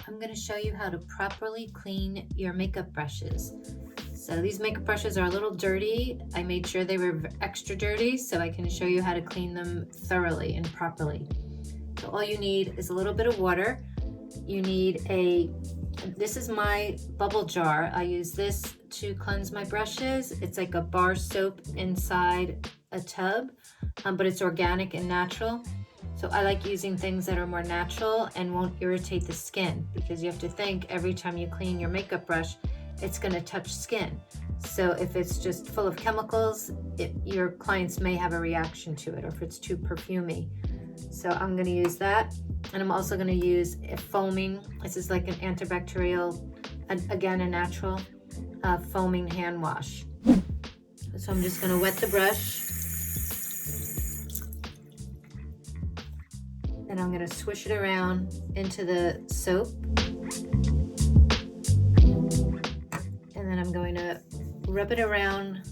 I'm going to show you how to properly clean your makeup brushes. So these makeup brushes are a little dirty. I made sure they were extra dirty so I can show you how to clean them thoroughly and properly. So all you need is a little bit of water. You need this is my bubble jar. I use this to cleanse my brushes. It's like a bar soap inside a tub, but it's organic and natural. So I like using things that are more natural and won't irritate the skin, because you have to think every time you clean your makeup brush, it's going to touch skin. So if it's just full of chemicals, your clients may have a reaction to it, or if it's too perfumey. So I'm going to use that. And I'm also going to use a foaming. This is like an antibacterial, again, a natural foaming hand wash. So I'm just going to wet the brush. And I'm going to swish it around into the soap. And then I'm going to rub it around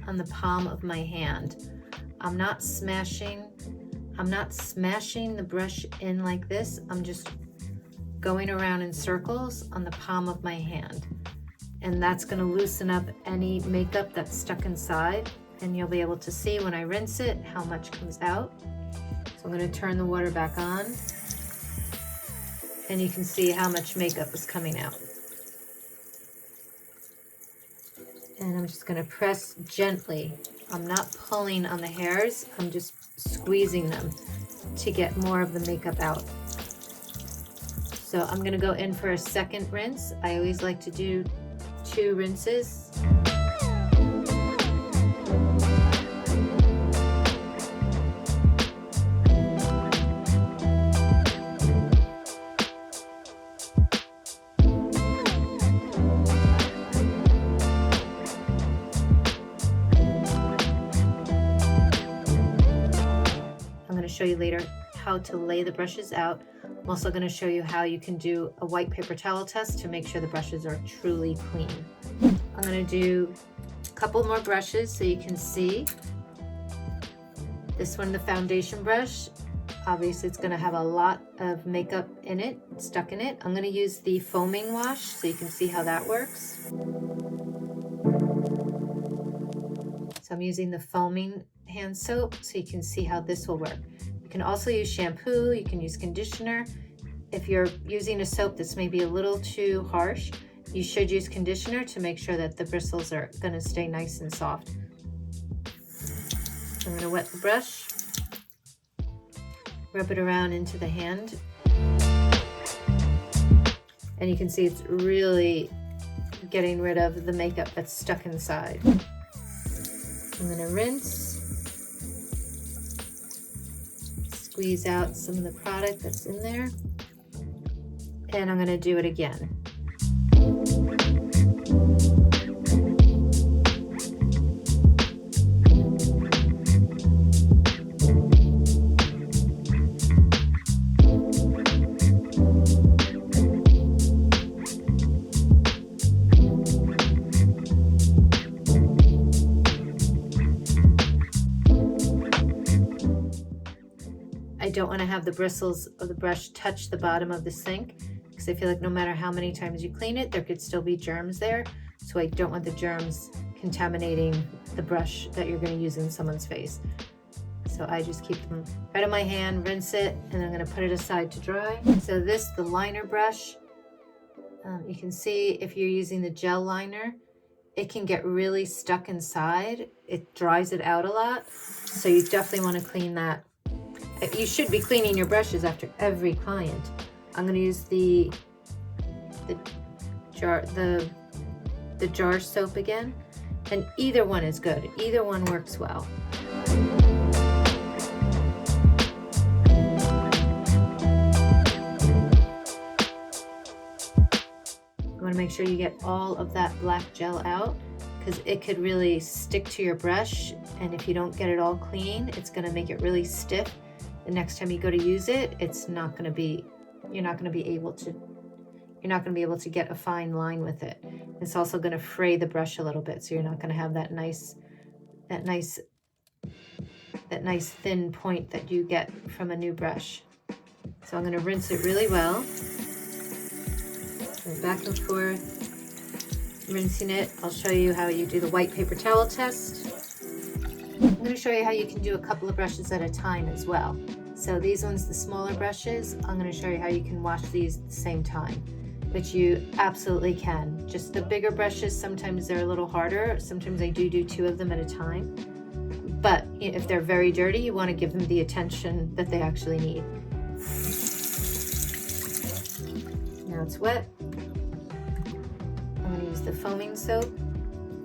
on the palm of my hand. I'm not smashing the brush in like this. I'm just going around in circles on the palm of my hand. And that's going to loosen up any makeup that's stuck inside. And you'll be able to see when I rinse it how much comes out. So I'm going to turn the water back on. And you can see how much makeup is coming out. And I'm just going to press gently. I'm not pulling on the hairs. I'm just squeezing them to get more of the makeup out. So I'm going to go in for a second rinse. I always like to do 2 rinses. Show you later how to lay the brushes out. I'm also going to show you how you can do a white paper towel test to make sure the brushes are truly clean. I'm going to do a couple more brushes so you can see. This one, the foundation brush, obviously it's going to have a lot of makeup in it, stuck in it. I'm going to use the foaming wash so you can see how that works. So I'm using the foaming hand soap so you can see how this will work. You can also use shampoo, you can use conditioner. If you're using a soap that's maybe a little too harsh, you should use conditioner to make sure that the bristles are going to stay nice and soft. I'm going to wet the brush, rub it around into the hand, and you can see it's really getting rid of the makeup that's stuck inside. I'm going to rinse. Squeeze out some of the product that's in there, and I'm going to do it again. I don't want to have the bristles of the brush touch the bottom of the sink, because I feel like no matter how many times you clean it, there could still be germs there. So I don't want the germs contaminating the brush that you're going to use in someone's face. So I just keep them right on my hand, rinse it, and I'm going to put it aside to dry. So the liner brush, you can see if you're using the gel liner, it can get really stuck inside. It dries it out a lot. So you definitely want to clean that. You should be cleaning your brushes after every client. I'm going to use the jar soap again, and either one is good. Either one works well. You want to make sure you get all of that black gel out, because it could really stick to your brush, and if you don't get it all clean, it's going to make it really stiff. The next time you go to use it, you're not going to be able to get a fine line with it. It's also going to fray the brush a little bit, so you're not going to have that nice that nice thin point that you get from a new brush. So I'm going to rinse it really well. Go back and forth, rinsing it. I'll show you how you do the white paper towel test. I'm going to show you how you can do a couple of brushes at a time as well. So these ones, the smaller brushes, I'm going to show you how you can wash these at the same time, which you absolutely can. Just the bigger brushes, sometimes they're a little harder. Sometimes I do 2 of them at a time. But if they're very dirty, you want to give them the attention that they actually need. Now it's wet. I'm going to use the foaming soap.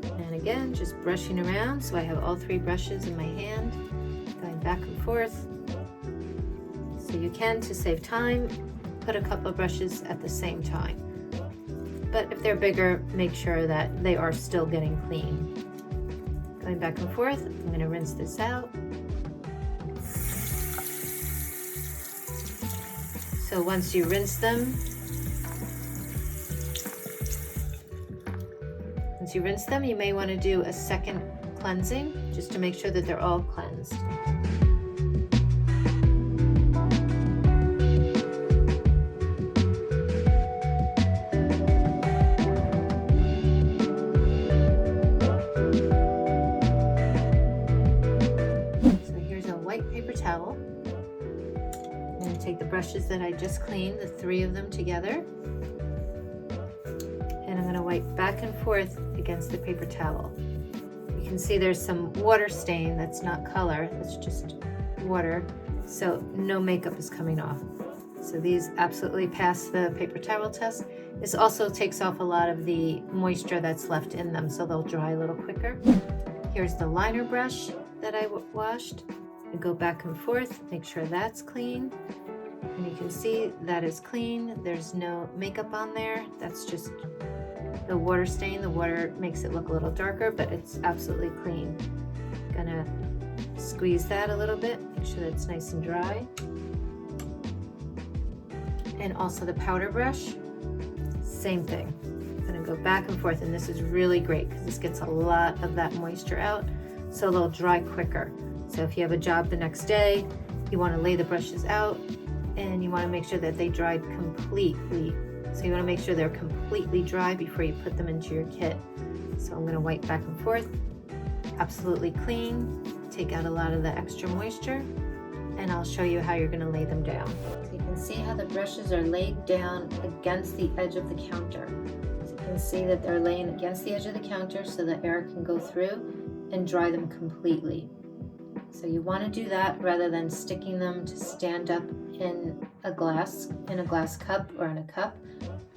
And again, just brushing around. So I have all 3 brushes in my hand, going back and forth. So you can, to save time, put a couple of brushes at the same time. But if they're bigger, make sure that they are still getting clean. Going back and forth, I'm going to rinse this out. So once you rinse them, you may want to do a second cleansing just to make sure that they're all cleansed. Paper towel. I'm going to take the brushes that I just cleaned, the 3 of them together, and I'm going to wipe back and forth against the paper towel. You can see there's some water stain that's not color, it's just water, so no makeup is coming off. So these absolutely pass the paper towel test. This also takes off a lot of the moisture that's left in them, so they'll dry a little quicker. Here's the liner brush that I washed. Go back and forth, make sure that's clean, and you can see that is clean. There's no makeup on there. That's just the water stain. The water makes it look a little darker, but it's absolutely clean. Gonna squeeze that a little bit, make sure that's nice and dry. And also the powder brush, same thing. I'm gonna go back and forth, and this is really great because this gets a lot of that moisture out, so they'll dry quicker. So if you have a job the next day, you want to lay the brushes out and you want to make sure that they dried completely. So you want to make sure they're completely dry before you put them into your kit. So I'm going to wipe back and forth, absolutely clean, take out a lot of the extra moisture, and I'll show you how you're going to lay them down. So you can see how the brushes are laid down against the edge of the counter. So you can see that they're laying against the edge of the counter so the air can go through and dry them completely. So you want to do that rather than sticking them to stand up in a glass cup or in a cup,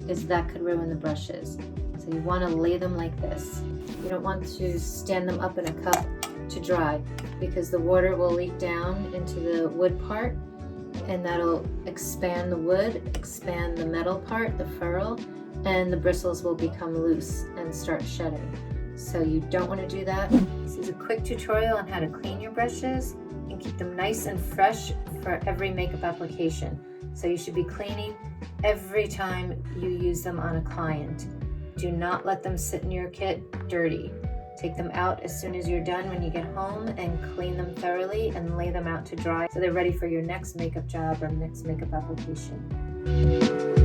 because that could ruin the brushes. So you want to lay them like this. You don't want to stand them up in a cup to dry, because the water will leak down into the wood part, and that'll expand the wood, expand the metal part, the ferrule, and the bristles will become loose and start shedding. So you don't want to do that. This is a quick tutorial on how to clean your brushes and keep them nice and fresh for every makeup application. So you should be cleaning every time you use them on a client. Do not let them sit in your kit dirty. Take them out as soon as you're done when you get home and clean them thoroughly and lay them out to dry so they're ready for your next makeup job or next makeup application.